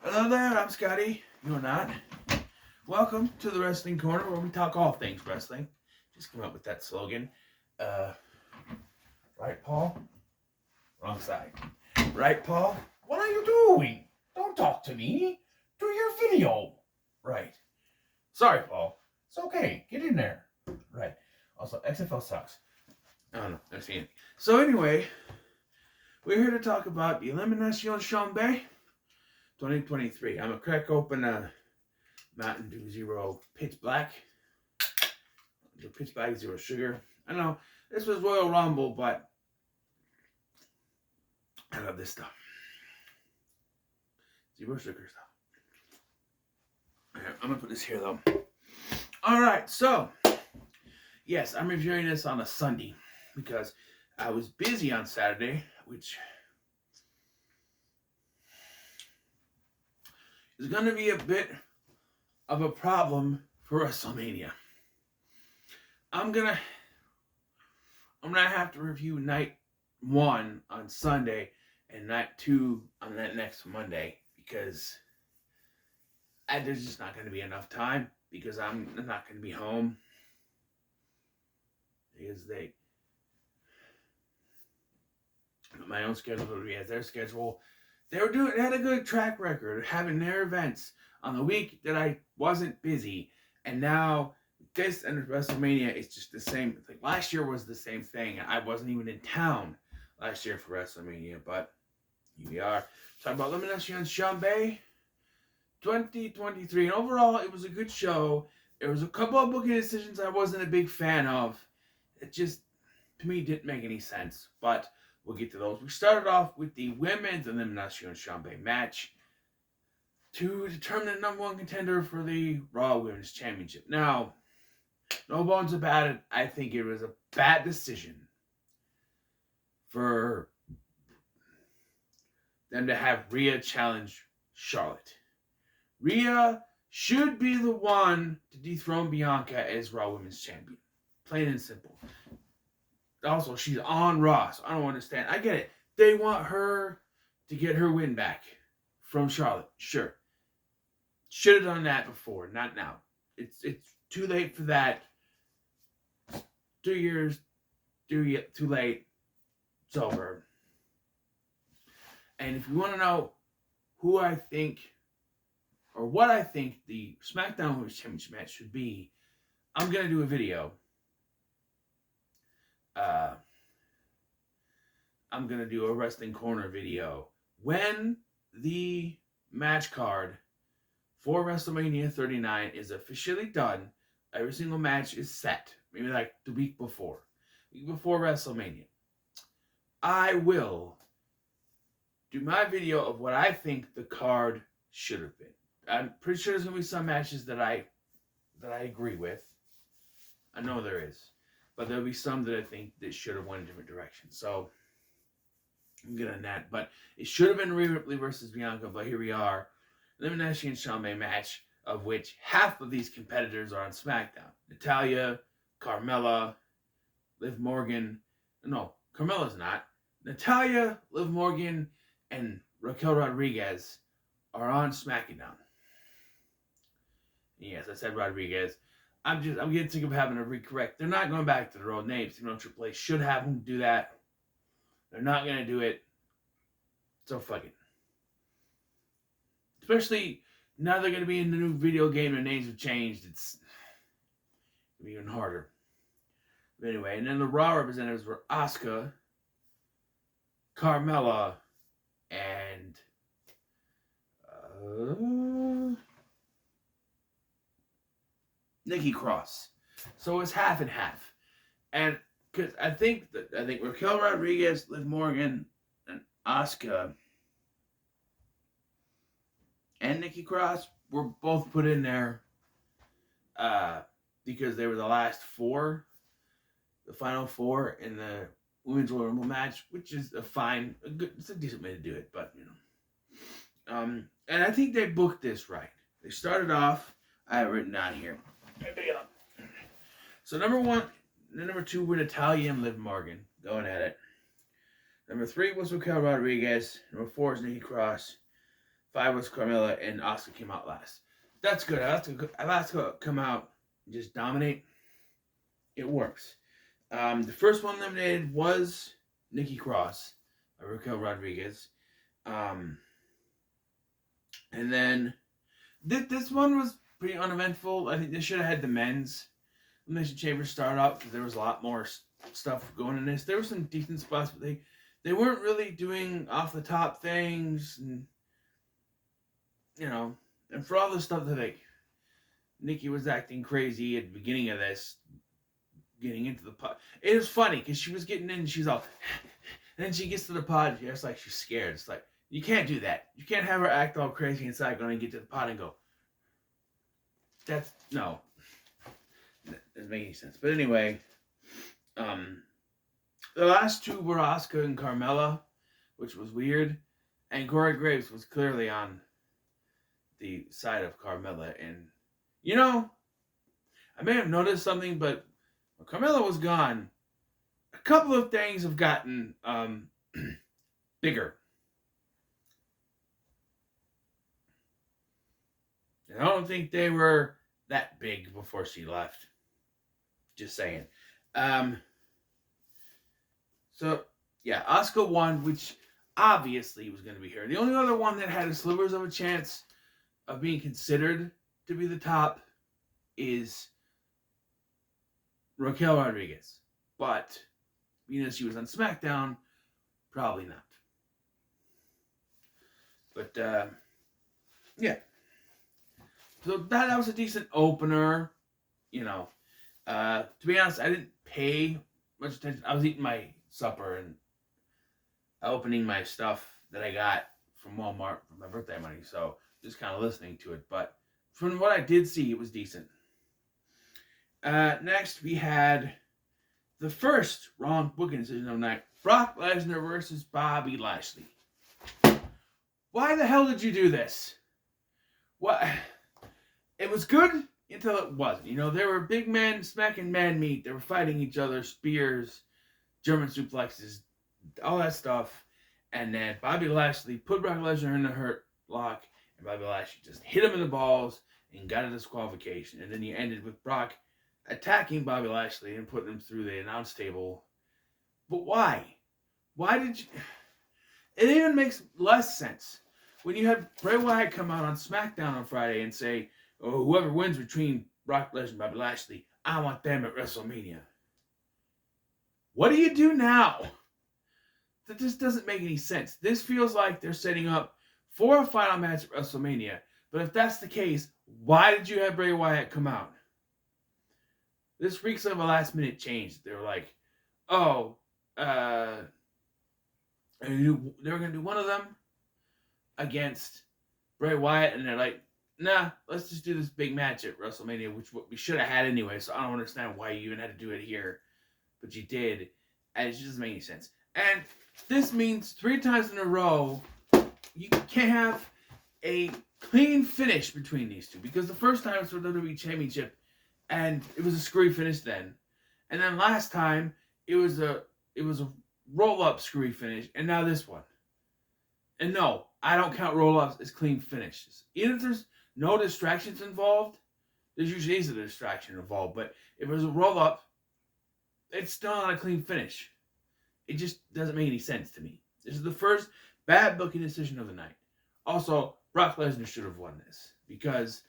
Hello there, I'm Scotty. You're not. Welcome to the Wrestling Corner where we talk all things wrestling. Just came up with that slogan. Right, Paul? Wrong side. Right, Paul? What are you doing? Don't talk to me. Do your video. Right. Sorry, Paul. It's okay. Get in there. Right. Also, XFL sucks. I don't know. Never seen it. So anyway, we're here to talk about the Elimination 2023. I'm gonna crack open a Mountain Dew Zero Pitch Black. The Pitch Black Zero Sugar. I know this was Royal Rumble, but I love this stuff. Zero sugar stuff. Okay, I'm gonna put this here though. All right, so yes, I'm reviewing this on a Sunday because I was busy on Saturday, which is going to be a bit of a problem for WrestleMania. I'm gonna have to review night 1 on Sunday and night 2 on that next Monday because there's just not going to be enough time because I'm not going to be home because they my own schedule has their schedule. They had a good track record of having their events on the week that I wasn't busy, and now this and WrestleMania is just the same. Like last year was the same thing. I wasn't even in town last year for WrestleMania, but here we are talking about Elimination Chamber 2023. And overall, it was a good show. There was a couple of booking decisions I wasn't a big fan of. It just, to me, didn't make any sense, but we'll get to those. We started off with the women's Elimination Chamber match to determine the number 1 contender for the Raw Women's Championship. Now, no bones about it, I think it was a bad decision for them to have Rhea challenge Charlotte. Rhea should be the one to dethrone Bianca as Raw Women's Champion. Plain and simple. Also, she's on Raw, so I don't understand. I get it. They want her to get her win back from Charlotte. Sure. Should have done that before, not now. It's too late for that. 2 years, too late. It's over. And if you want to know who I think, or what I think the SmackDown Women's Championship match should be, I'm going to do a video. I'm going to do a Wrestling Corner video when the match card for WrestleMania 39 is officially done. Every single match is set. Maybe like the week before WrestleMania. I will do my video of what I think the card should have been. I'm pretty sure there's going to be some matches that I agree with. I know there is. But there'll be some that I think that should have went a different direction. So I'm good on that. But it should have been Rhea Ripley versus Bianca, but here we are. Elimination Chamber match, of which half of these competitors are on SmackDown. Natalya, Carmella, Liv Morgan. No, Carmella's not. Natalya, Liv Morgan, and Raquel Rodriguez are on SmackDown. Yes, I said Rodriguez. I'm getting sick of having to recorrect. They're not going back to their old names. You know, Triple H should have them do that. They're not going to do it. So fuck it. Especially now they're going to be in the new video game and names have changed. It's even harder. But anyway, and then the Raw representatives were Asuka, Carmella, and Nikki Cross. So it's half and half. And because I think Raquel Rodriguez, Liv Morgan, and Asuka and Nikki Cross were both put in there because they were the last 4, the final 4 in the Women's Royal Rumble match, which is it's a decent way to do it, but you know. And I think they booked this right. They started off, I have it written down here. So number 2 were Natalya and Liv Morgan going at it. Number 3 was Raquel Rodriguez. Number 4 is Nikki Cross. 5 was Carmella, and Asuka came out last. That's good. Asuka come out and just dominate. It works. The first one eliminated was Nikki Cross by Raquel Rodriguez. And then this one was pretty uneventful. I think they should have had the men's Elimination Chamber start out because there was a lot more stuff going in this. There were some decent spots, but they weren't really doing off the top things, and and for all the stuff that Nikki was acting crazy at the beginning of this, getting into the pod. It was funny because she was getting in and she's all, and then she gets to the pod, it's like she's scared. It's like, you can't do that. You can't have her act all crazy inside, going to get to the pod and go, no. That doesn't make any sense. But anyway, the last two were Asuka and Carmella, which was weird. And Corey Graves was clearly on the side of Carmella. And, I may have noticed something, but when Carmella was gone, a couple of things have gotten bigger. And I don't think they were that big before she left. Just saying. So, yeah, Asuka won, which obviously was going to be her. The only other one that had a slivers of a chance of being considered to be the top is Raquel Rodriguez. But, she was on SmackDown, probably not. But, yeah. So that was a decent opener, To be honest, I didn't pay much attention. I was eating my supper and opening my stuff that I got from Walmart for my birthday money. So just kind of listening to it. But from what I did see, it was decent. Next, we had the first wrong booking decision of the night. Brock Lesnar versus Bobby Lashley. Why the hell did you do this? What? It was good until it wasn't. There were big men smacking man meat. They were fighting each other, spears, German suplexes, all that stuff. And then Bobby Lashley put Brock Lesnar in the hurt lock, and Bobby Lashley just hit him in the balls and got a disqualification. And then he ended with Brock attacking Bobby Lashley and putting him through the announce table. But why? Why did you... It even makes less sense when you had Bray Wyatt come out on SmackDown on Friday and say, whoever wins between Brock Lesnar and Bobby Lashley, I want them at WrestleMania. What do you do now? That just doesn't make any sense. This feels like they're setting up for a final match at WrestleMania. But if that's the case, why did you have Bray Wyatt come out? This reeks of a last minute change. They were like, they were going to do one of them against Bray Wyatt, and they're like, nah, let's just do this big match at WrestleMania, which we should have had anyway, so I don't understand why you even had to do it here. But you did, and it just doesn't make any sense. And this means 3 times in a row, you can't have a clean finish between these two, because the first time it was for the WWE Championship, and it was a screwy finish then. And then last time, it was a roll-up screwy finish, and now this one. And no, I don't count roll-ups as clean finishes. Even if there's no distractions involved, there's usually is a distraction involved, but if it was a roll-up, it's still not a clean finish. It just doesn't make any sense to me. This is the first bad booking decision of the night. Also, Brock Lesnar should have won this because,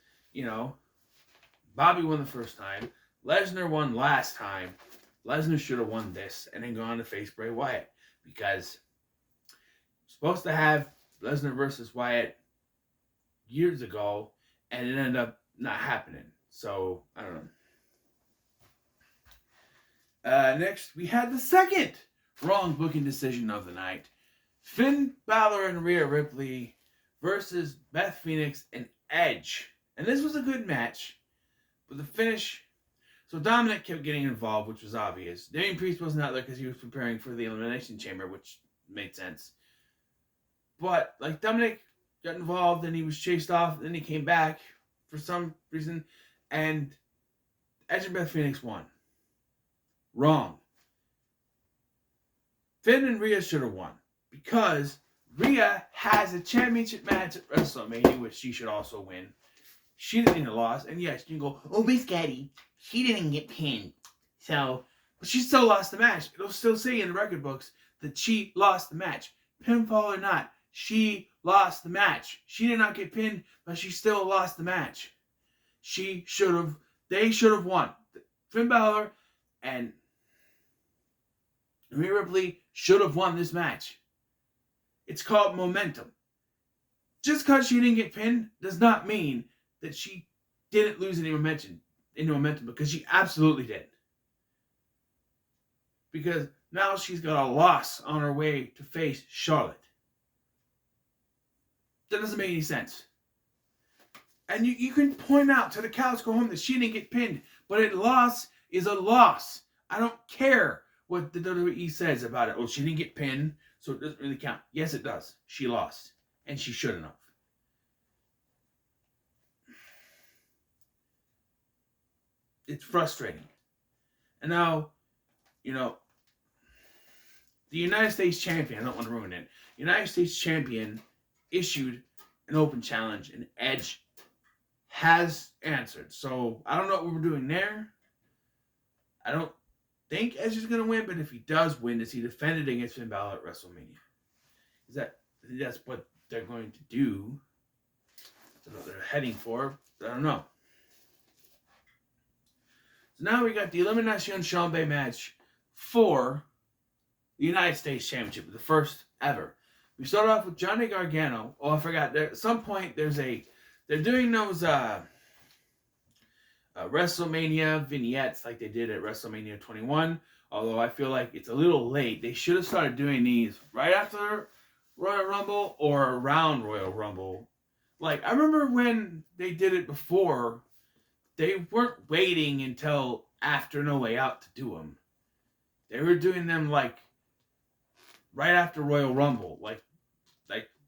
Bobby won the first time. Lesnar won last time. Lesnar should have won this and then gone to face Bray Wyatt because supposed to have Lesnar versus Wyatt years ago, and it ended up not happening. So, I don't know. Next, we had the second wrong booking decision of the night. Finn Balor and Rhea Ripley versus Beth Phoenix and Edge. And this was a good match, but the finish... So Dominic kept getting involved, which was obvious. Damian Priest wasn't out there because he was preparing for the Elimination Chamber, which made sense. But, Dominic got involved, and he was chased off, and then he came back for some reason, and Edge and Beth Phoenix won. Wrong. Finn and Rhea should have won, because Rhea has a championship match at WrestleMania, which she should also win. She didn't even lose, and yes, you can go, oh, Miss Gaddy, she didn't get pinned. So, but she still lost the match. It'll still say in the record books that she lost the match. Pinfall or not, she lost the match. She did not get pinned, but she still lost the match. They should have won. Finn Balor and Rhea Ripley should have won this match. It's called momentum. Just because she didn't get pinned does not mean that she didn't lose any momentum, because she absolutely did. Because now she's got a loss on her way to face Charlotte. That doesn't make any sense. And you can point out to the cows go home that she didn't get pinned, but a loss is a loss. I don't care what the WWE says about it. Oh, she didn't get pinned, so it doesn't really count. Yes, it does. She lost, and she shouldn't have. It's frustrating. And now, the United States champion, I don't want to ruin it, United States champion issued an open challenge, and Edge has answered. So, I don't know what we're doing there. I don't think Edge is going to win, but if he does win, is he defended against Finn Balor at WrestleMania? I think that's what they're going to do. That's what they're heading for. I don't know. So now we got the Elimination Chamber match for the United States Championship, the first ever. We start off with Johnny Gargano. Oh, I forgot. At some point, they're doing those WrestleMania vignettes like they did at WrestleMania 21. Although I feel like it's a little late. They should have started doing these right after Royal Rumble or around Royal Rumble. Like, I remember when they did it before, they weren't waiting until after No Way Out to do them. They were doing them like right after Royal Rumble, like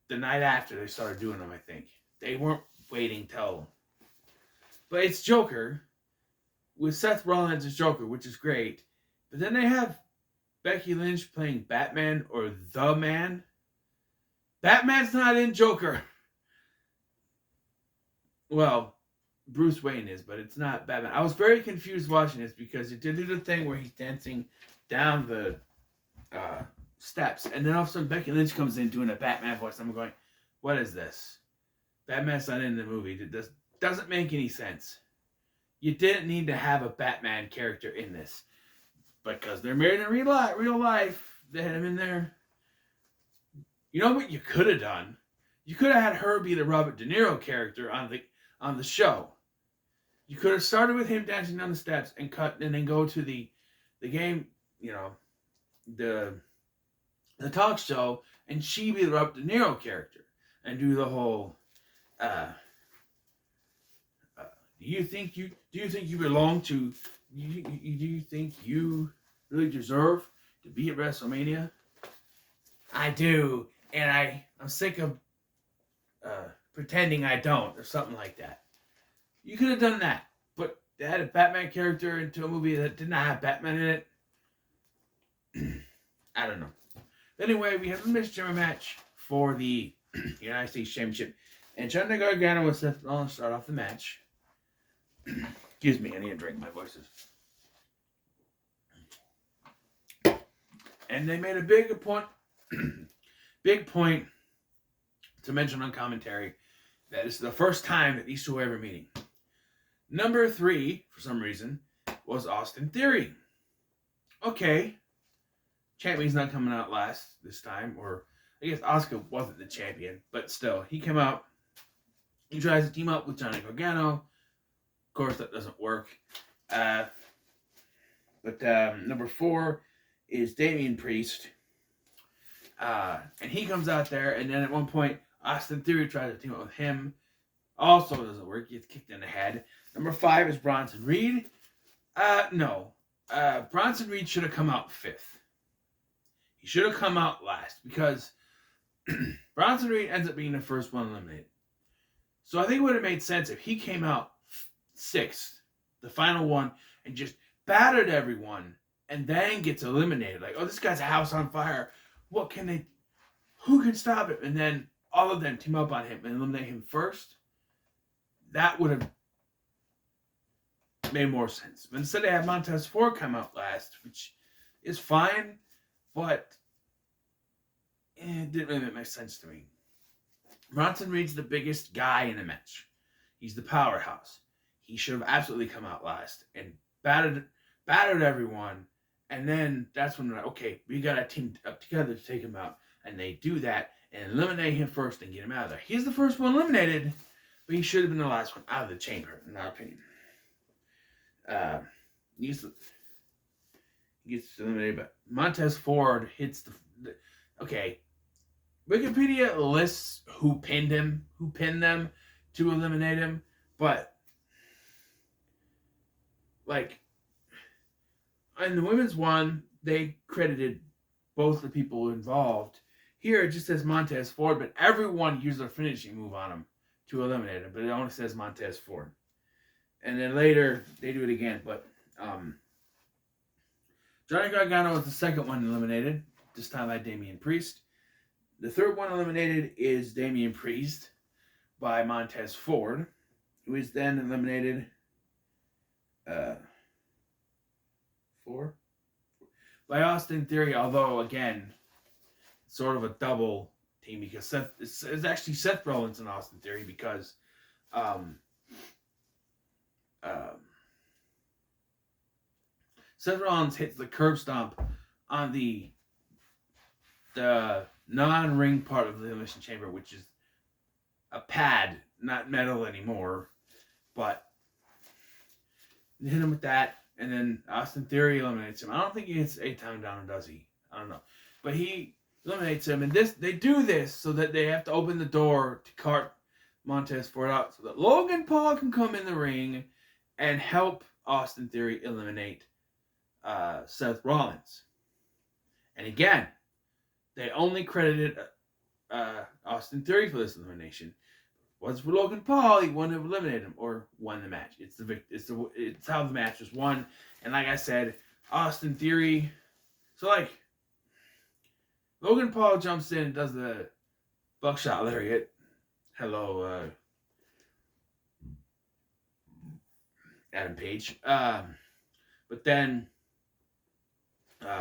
the night after they started doing them, I think. They weren't waiting till. But it's Joker, with Seth Rollins as Joker, which is great. But then they have Becky Lynch playing Batman or The Man. Batman's not in Joker. Well, Bruce Wayne is, but it's not Batman. I was very confused watching this because it did the thing where he's dancing down the steps, and then all of a sudden Becky Lynch comes in doing a Batman voice. I'm going, what is this? Batman's not in the movie. It doesn't make any sense. You didn't need to have a Batman character in this. Because they're married in real life, they had him in there. You know what you could have done? You could have had her be the Robert De Niro character on the show. You could have started with him dancing down the steps and then go to the game, the talk show, and she be the Robert De Niro character and do the whole do you think you belong to do you think you really deserve to be at WrestleMania? I do, and I'm sick of pretending I don't, or something like that. You could have done that, but they had a Batman character into a movie that did not have Batman in it. I don't know. Anyway, we have a mystery match for the United States Championship, and Johnny Gargano and Seth Rollins start off the match. Excuse me, I need to drink. My voice is. And they made a big point to mention on commentary that it's the first time that these two are ever meeting. Number 3, for some reason, was Austin Theory. Okay. Champion's not coming out last this time, or I guess Asuka wasn't the champion, but still, he came out. He tries to team up with Johnny Gargano. Of course, that doesn't work. But number 4 is Damian Priest. And he comes out there, and then at one point, Austin Theory tries to team up with him. Also doesn't work. He gets kicked in the head. Number 5 is Bronson Reed. No. Bronson Reed should have come out 5th. He should have come out last, because Bronson Reed ends up being the first one eliminated. So I think it would have made sense if he came out 6th, the final one, and just battered everyone, and then gets eliminated. Like, oh, this guy's a house on fire. who can stop him? And then all of them team up on him and eliminate him first. That would have made more sense. But instead, they had Montez Ford come out last, which is fine, but it didn't really make sense to me. Bronson Reed's the biggest guy in the match. He's the powerhouse. He should have absolutely come out last and battered everyone. And then that's when they're like, okay, we got to team up together to take him out. And they do that and eliminate him first and get him out of there. He's the first one eliminated, but he should have been the last one out of the chamber, in our opinion. He gets eliminated, but Montez Ford hits the okay. Wikipedia lists who pinned them to eliminate him, but like in the women's one, they credited both the people involved. Here it just says Montez Ford, but everyone used their finishing move on him to eliminate him, but it only says Montez Ford. And then later they do it again, but Johnny Gargano was the second one eliminated, this time by Damian Priest. The third one eliminated is Damian Priest by Montez Ford, who is then eliminated by Austin Theory, although again, sort of a double team because it's actually Seth Rollins and Austin Theory because Seth Rollins hits the curb stomp on the non-ring part of the Elimination Chamber, which is a pad, not metal anymore. But hit him with that, and then Austin Theory eliminates him. I don't think he hits 8-time down, does he? I don't know. But he eliminates him, and they do this so that they have to open the door to cart Montez Ford out so that Logan Paul can come in the ring and help Austin Theory eliminate Seth Rollins. And again, they only credited Austin Theory for this elimination. Was for Logan Paul, he wouldn't have eliminated him or won the match. It's how the match was won. And like I said, Austin Theory. So like, Logan Paul jumps in and does the buckshot lariat. Hello, Adam Page. But then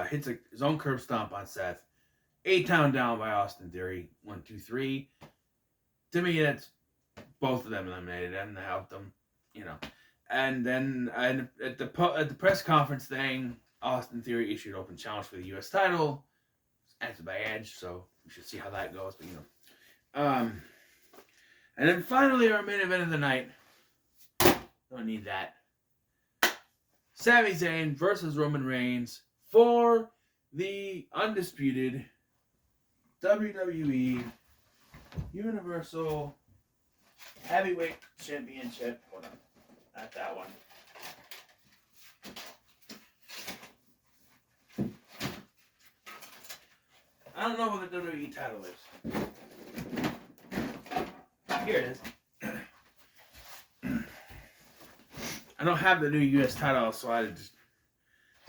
hits his own curb stomp on Seth. 8-count down by Austin Theory. 1, 2, 3. To me, that's both of them eliminated and helped them, And then at the press conference thing, Austin Theory issued open challenge for the U.S. title, answered by Edge. So we should see how that goes. But and then finally our main event of the night. Don't need that. Sami Zayn versus Roman Reigns for the undisputed WWE Universal Heavyweight Championship. Hold on. Not that one. I don't know what the WWE title is. Here it is. I don't have the new US title, so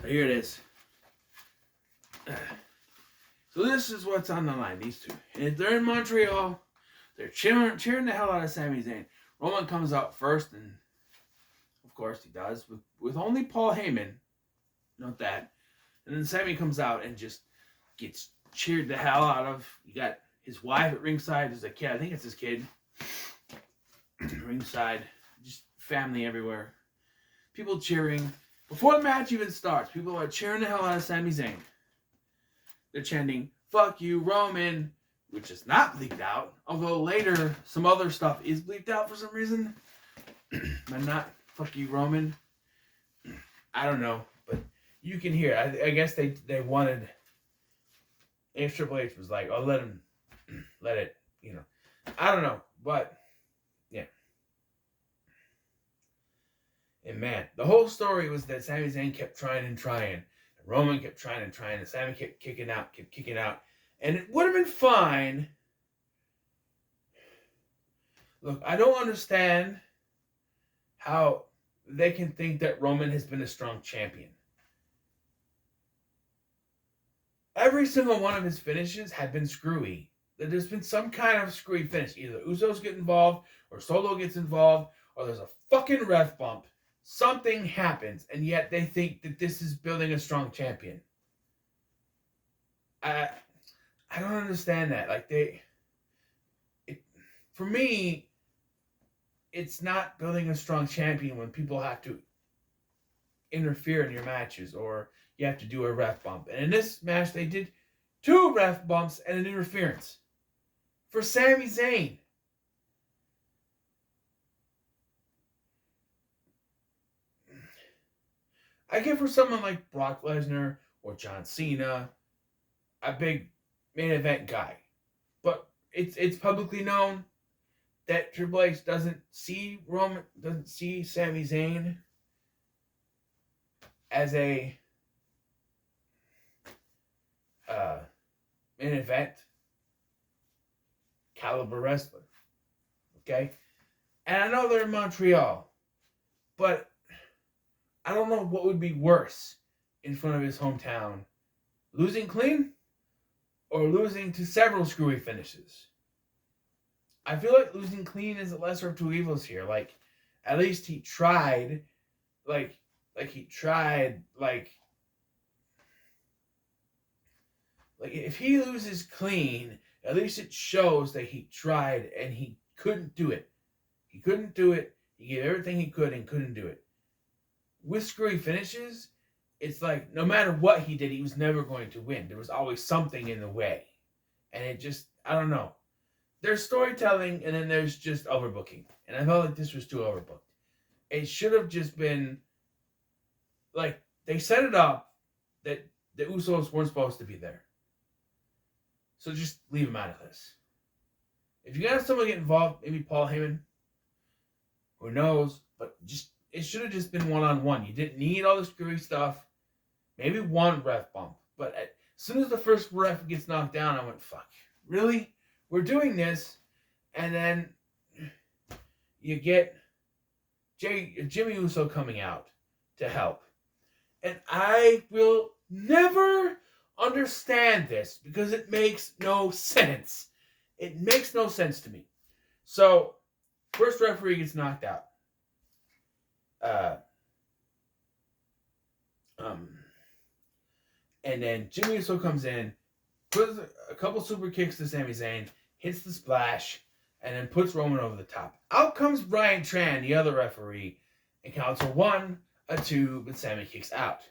so here it is. So this is what's on the line, these two. And they're in Montreal. They're cheering the hell out of Sami Zayn. Roman comes out first, and of course he does, with only Paul Heyman. Note that. And then Sami comes out and just gets cheered the hell out of. You got his wife at ringside. There's a kid. I think it's his kid. Ringside. Just family everywhere. People cheering. Before the match even starts, people are cheering the hell out of Sami Zayn. They're chanting, "Fuck you, Roman," which is not bleeped out. Although later, some other stuff is bleeped out for some reason. But not "Fuck you, Roman." I don't know. But you can hear it. I guess they wanted... If Triple H was like, "Oh, let it, I don't know. But, yeah. And man, the whole story was that Sami Zayn kept trying and trying. And Roman kept trying and trying. And Sami kept kicking out. And it would have been fine. Look, I don't understand how they can think that Roman has been a strong champion. Every single one of his finishes had been screwy. that there's been some kind of screwy finish. Either Usos get involved, or Solo gets involved, or there's a fucking ref bump. Something happens, and yet they think that this is building a strong champion. I don't understand that. Like for me, it's not building a strong champion when people have to interfere in your matches, or you have to do a ref bump. And in this match, they did 2 ref bumps and an interference for Sami Zayn. I get for someone like Brock Lesnar or John Cena, a big main event guy. But it's publicly known that Triple H doesn't see Sami Zayn as a main event caliber wrestler. Okay? And I know they're in Montreal, but I don't know what would be worse in front of his hometown. Losing clean or losing to several screwy finishes. I feel like losing clean is the lesser of two evils here. Like, at least he tried. Like if he loses clean, at least it shows that he tried and he couldn't do it. He couldn't do it. He gave everything he could and couldn't do it. With screwy finishes, it's like no matter what he did, he was never going to win. There was always something in the way. And it just, I don't know. There's storytelling and then there's just overbooking. And I felt like this was too overbooked. It should have just been, like, they set it up that the Usos weren't supposed to be there. So just leave them out of this. If you got someone get involved, maybe Paul Heyman, who knows, but just it should have just been one-on-one. You didn't need all the screwy stuff. Maybe one ref bump. But as soon as the first ref gets knocked down, I went, fuck. Really? We're doing this? And then you get Jimmy Uso coming out to help. And I will never understand this because it makes no sense. It makes no sense to me. So, first referee gets knocked out. And then Jimmy Uso comes in, puts a couple super kicks to Sami Zayn, hits the splash, and then puts Roman over the top. Out comes Brian Tran, the other referee, and counts a 1, a 2, but Sami kicks out.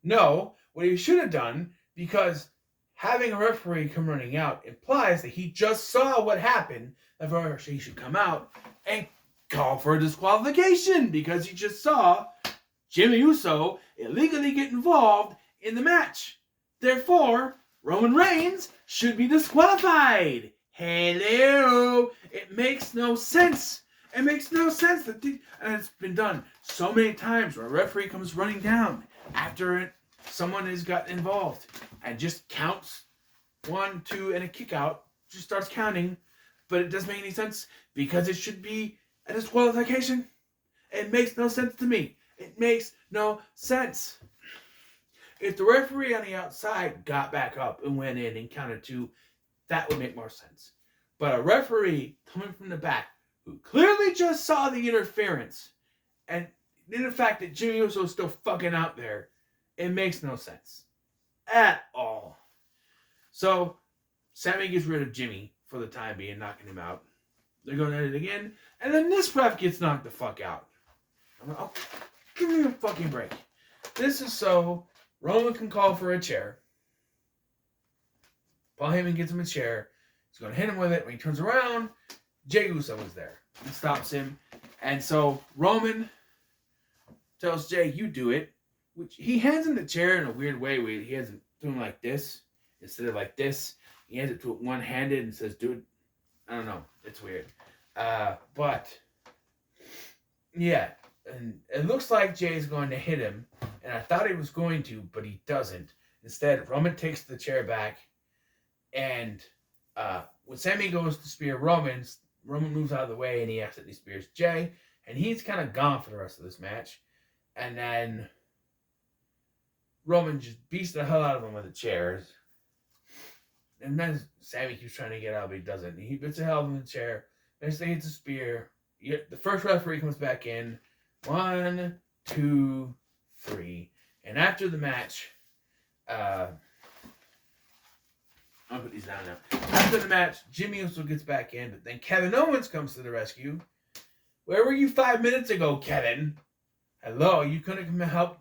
No, what he should have done, because having a referee come running out implies that he just saw what happened, therefore he should come out and call for a disqualification, because he just saw Jimmy Uso illegally get involved in the match. Therefore, Roman Reigns should be disqualified. Hello! It makes no sense. It makes no sense. And it's been done so many times where a referee comes running down after someone has got involved and just counts 1, 2, and a kick out. Just starts counting. But it doesn't make any sense because it should be a disqualification. It makes no sense to me. It makes no sense. If the referee on the outside got back up and went in and counted 2, that would make more sense. But a referee coming from the back who clearly just saw the interference and the fact that Jimmy Uso is still fucking out there, it makes no sense at all. So Sami gets rid of Jimmy for the time being, knocking him out. They're going at it again, and then this ref gets knocked the fuck out. I'm like, oh, give me a fucking break. This is so Roman can call for a chair. Paul Heyman gets him a chair. He's going to hit him with it. When he turns around, Jey Uso is there. He stops him. And so Roman tells Jey, you do it. Which he hands him the chair in a weird way where he has it to him like this instead of like this. He hands it to it one-handed and says, dude, I don't know. It's weird. But, yeah. And it looks like Jay's going to hit him. And I thought he was going to, but he doesn't. Instead, Roman takes the chair back. And when Sami goes to spear Roman moves out of the way and he accidentally spears Jey. And he's kind of gone for the rest of this match. And then Roman just beats the hell out of him with the chairs. And then Sammy keeps trying to get out, but he doesn't. He hits a hell in the chair. Next thing, hits a spear. The first referee comes back in. 1, 2, 3. And after the match, I'll put these down now. After the match, Jimmy Uso gets back in, but then Kevin Owens comes to the rescue. Where were you 5 minutes ago, Kevin? Hello, you couldn't come and help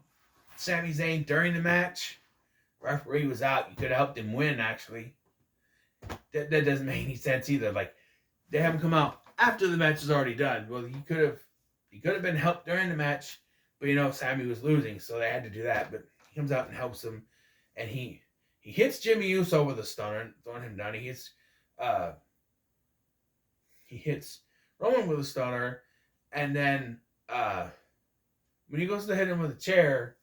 Sami Zayn during the match? Referee was out. You could have helped him win, actually. That doesn't make any sense either. Like, they have him come out after the match is already done. Well, he could have been helped during the match, but Sammy was losing, so they had to do that. But he comes out and helps him, and he hits Jimmy Uso with a stunner, throwing him down. He hits Roman with a stunner, and then when he goes to hit him with a chair,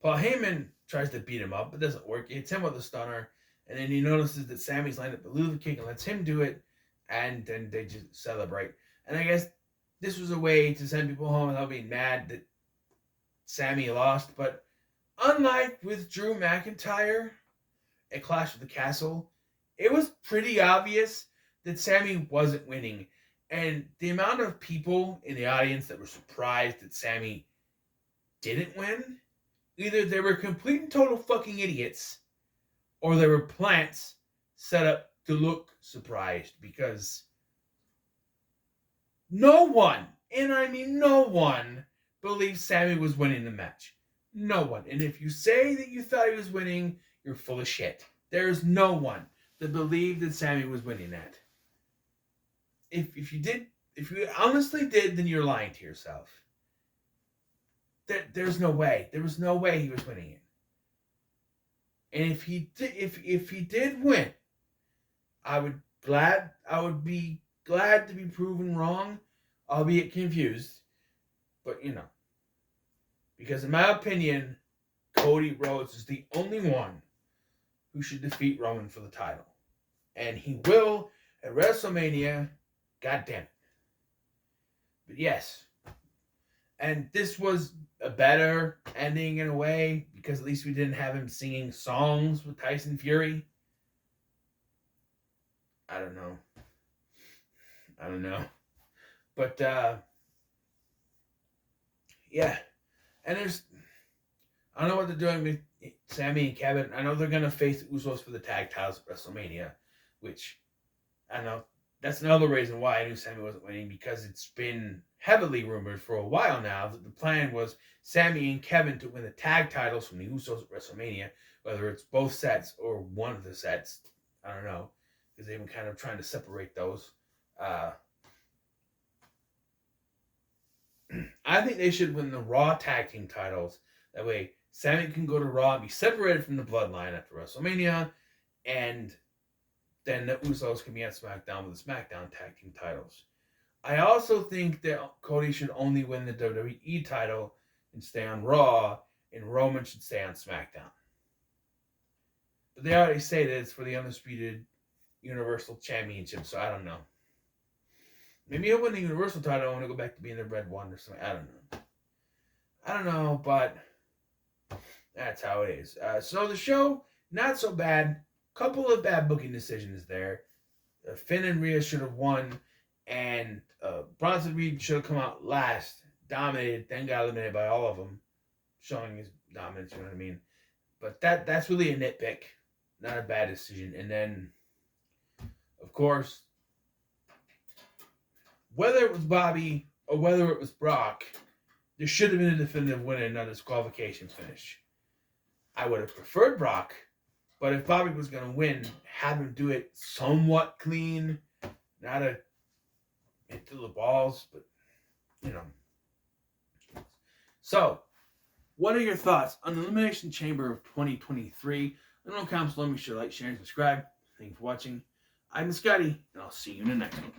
Paul Heyman tries to beat him up. It doesn't work. He hits him with a stunner, and then he notices that Sammy's lined up the Luva kick and lets him do it, and then they just celebrate. And I guess this was a way to send people home without being mad that Sammy lost. But unlike with Drew McIntyre at Clash of the Castle, it was pretty obvious that Sammy wasn't winning. And the amount of people in the audience that were surprised that Sammy didn't win, either they were complete and total fucking idiots, or they were plants set up to look surprised, because no one, and I mean no one, believed Sammy was winning the match. No one. And if you say that you thought he was winning, you're full of shit. There is no one that believed that Sammy was winning that. If you honestly did, then you're lying to yourself. There's no way. There was no way he was winning it. And if he did win, I would be glad to be proven wrong, albeit confused. But because in my opinion, Cody Rhodes is the only one who should defeat Roman for the title. And he will at WrestleMania. God damn it. But yes. And this was a better ending in a way, because at least we didn't have him singing songs with Tyson Fury. I don't know. But, yeah. And I don't know what they're doing with Sammy and Kevin. I know they're going to face the Usos for the tag titles at WrestleMania, which, I don't know. That's another reason why I knew Sammy wasn't winning, because it's been heavily rumored for a while now that the plan was Sammy and Kevin to win the tag titles from the Usos at WrestleMania, whether it's both sets or one of the sets. I don't know, because they've been kind of trying to separate those. I think they should win the Raw tag team titles. That way, Sammy can go to Raw and be separated from the Bloodline after WrestleMania, and then the Usos can be on SmackDown with the SmackDown tag team titles. I also think that Cody should only win the WWE title and stay on Raw, and Roman should stay on SmackDown. But they already say that it's for the Undisputed Universal Championship, so I don't know. Maybe he'll win the Universal title and he'll go back to being the Red One or something. I don't know, but that's how it is. So the show, not so bad. Couple of bad booking decisions there. Finn and Rhea should have won, and Bronson Reed should have come out last, dominated, then got eliminated by all of them, showing his dominance, you know what I mean? But that's really a nitpick, not a bad decision. And then, of course, whether it was Bobby or whether it was Brock, there should have been a definitive winner and not a disqualification finish. I would have preferred Brock, but if Bobby was going to win, have him do it somewhat clean, not a hit to the balls, but, So, what are your thoughts on the Elimination Chamber of 2023? Let me know in the comments below. Make sure to like, share, and subscribe. Thank you for watching. I'm Scotty, and I'll see you in the next one.